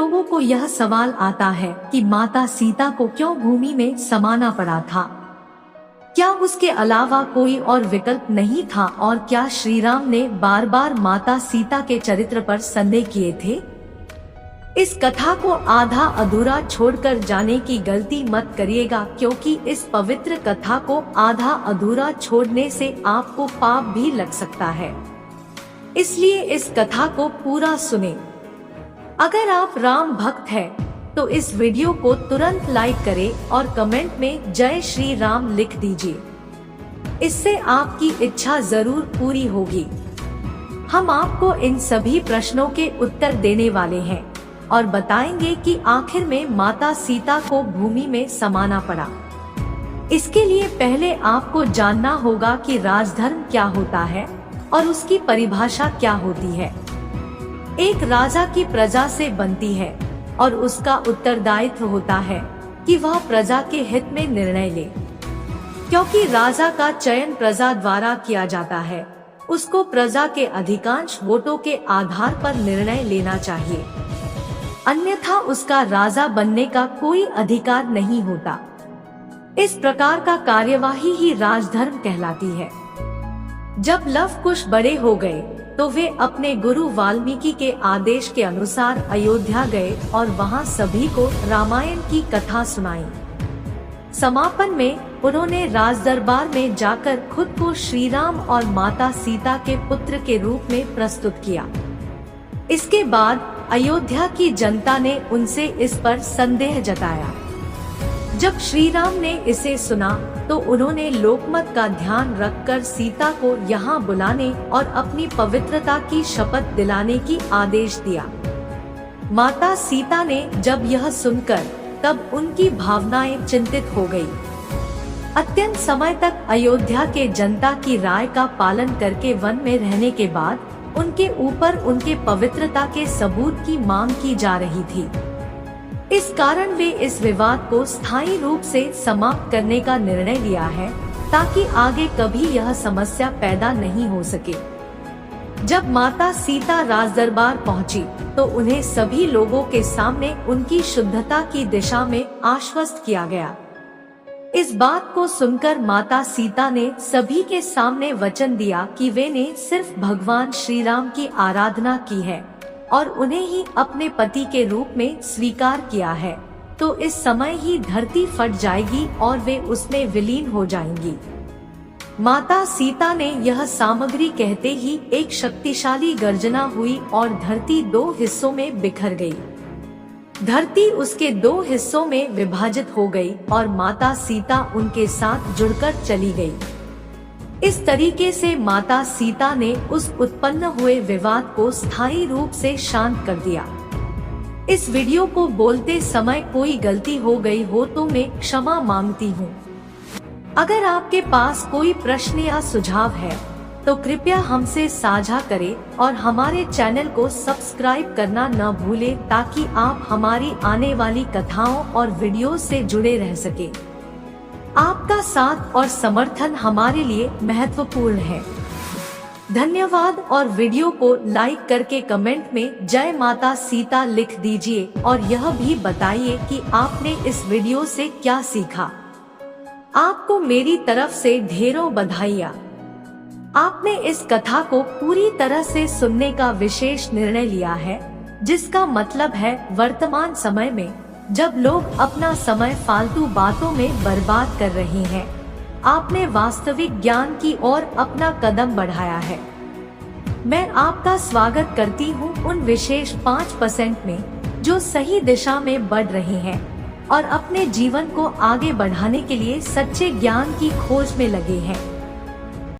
लोगों को यह सवाल आता है कि माता सीता को क्यों भूमि में समाना पड़ा था। क्या उसके अलावा कोई और विकल्प नहीं था और क्या श्री राम ने बार बार माता सीता के चरित्र पर संदेह किए थे? इस कथा को आधा अधूरा छोड़कर जाने की गलती मत करिएगा, क्योंकि इस पवित्र कथा को आधा अधूरा छोड़ने से आपको पाप भी लग सकता है। इसलिए इस कथा को पूरा सुने। अगर आप राम भक्त हैं, तो इस वीडियो को तुरंत लाइक करें और कमेंट में जय श्री राम लिख दीजिए। इससे आपकी इच्छा जरूर पूरी होगी। हम आपको इन सभी प्रश्नों के उत्तर देने वाले हैं और बताएंगे कि आखिर में माता सीता को भूमि में समाना पड़ा। इसके लिए पहले आपको जानना होगा कि राजधर्म क्या होता है और उसकी परिभाषा क्या होती है। एक राजा की प्रजा से बनती है और उसका उत्तरदायित्व होता है कि वह प्रजा के हित में निर्णय ले। क्योंकि राजा का चयन प्रजा द्वारा किया जाता है, उसको प्रजा के अधिकांश वोटों के आधार पर निर्णय लेना चाहिए, अन्यथा उसका राजा बनने का कोई अधिकार नहीं होता। इस प्रकार का कार्यवाही ही राजधर्म कहलाती है। जब लव कुश बड़े हो गए तो वे अपने गुरु वाल्मीकि के आदेश के अनुसार अयोध्या गए और वहां सभी को रामायण की कथा सुनाई। समापन में उन्होंने राजदरबार में जाकर खुद को श्री राम और माता सीता के पुत्र के रूप में प्रस्तुत किया। इसके बाद अयोध्या की जनता ने उनसे इस पर संदेह जताया। जब श्री राम ने इसे सुना तो उन्होंने लोकमत का ध्यान रखकर सीता को यहाँ बुलाने और अपनी पवित्रता की शपथ दिलाने की आदेश दिया। माता सीता ने जब यह सुनकर तब उनकी भावनाएं चिंतित हो गई। अत्यंत समय तक अयोध्या के जनता की राय का पालन करके वन में रहने के बाद उनके ऊपर उनके पवित्रता के सबूत की मांग की जा रही थी। इस कारण वे इस विवाद को स्थायी रूप से समाप्त करने का निर्णय लिया है, ताकि आगे कभी यह समस्या पैदा नहीं हो सके। जब माता सीता राजदरबार पहुंची तो उन्हें सभी लोगों के सामने उनकी शुद्धता की दिशा में आश्वस्त किया गया। इस बात को सुनकर माता सीता ने सभी के सामने वचन दिया कि वे ने सिर्फ भगवान श्री राम की आराधना की है और उन्हें ही अपने पति के रूप में स्वीकार किया है, तो इस समय ही धरती फट जाएगी और वे उसमें विलीन हो जाएंगी। माता सीता ने यह सामग्री कहते ही एक शक्तिशाली गर्जना हुई और धरती दो हिस्सों में बिखर गई। धरती उसके दो हिस्सों में विभाजित हो गई और माता सीता उनके साथ जुड़कर चली गई। इस तरीके से माता सीता ने उस उत्पन्न हुए विवाद को स्थायी रूप से शांत कर दिया। इस वीडियो को बोलते समय कोई गलती हो गई हो तो मैं क्षमा मांगती हूँ। अगर आपके पास कोई प्रश्न या सुझाव है तो कृपया हमसे साझा करें और हमारे चैनल को सब्सक्राइब करना न भूलें, ताकि आप हमारी आने वाली कथाओं और वीडियो से जुड़े रह सकें। आपका साथ और समर्थन हमारे लिए महत्वपूर्ण है। धन्यवाद और वीडियो को लाइक करके कमेंट में जय माता सीता लिख दीजिए और यह भी बताइए कि आपने इस वीडियो से क्या सीखा। आपको मेरी तरफ से ढेरों बधाइयाँ। आपने इस कथा को पूरी तरह से सुनने का विशेष निर्णय लिया है, जिसका मतलब है वर्तमान समय में जब लोग अपना समय फालतू बातों में बर्बाद कर रहे हैं, आपने वास्तविक ज्ञान की ओर अपना कदम बढ़ाया है। मैं आपका स्वागत करती हूँ उन विशेष 5% में जो सही दिशा में बढ़ रहे हैं और अपने जीवन को आगे बढ़ाने के लिए सच्चे ज्ञान की खोज में लगे हैं।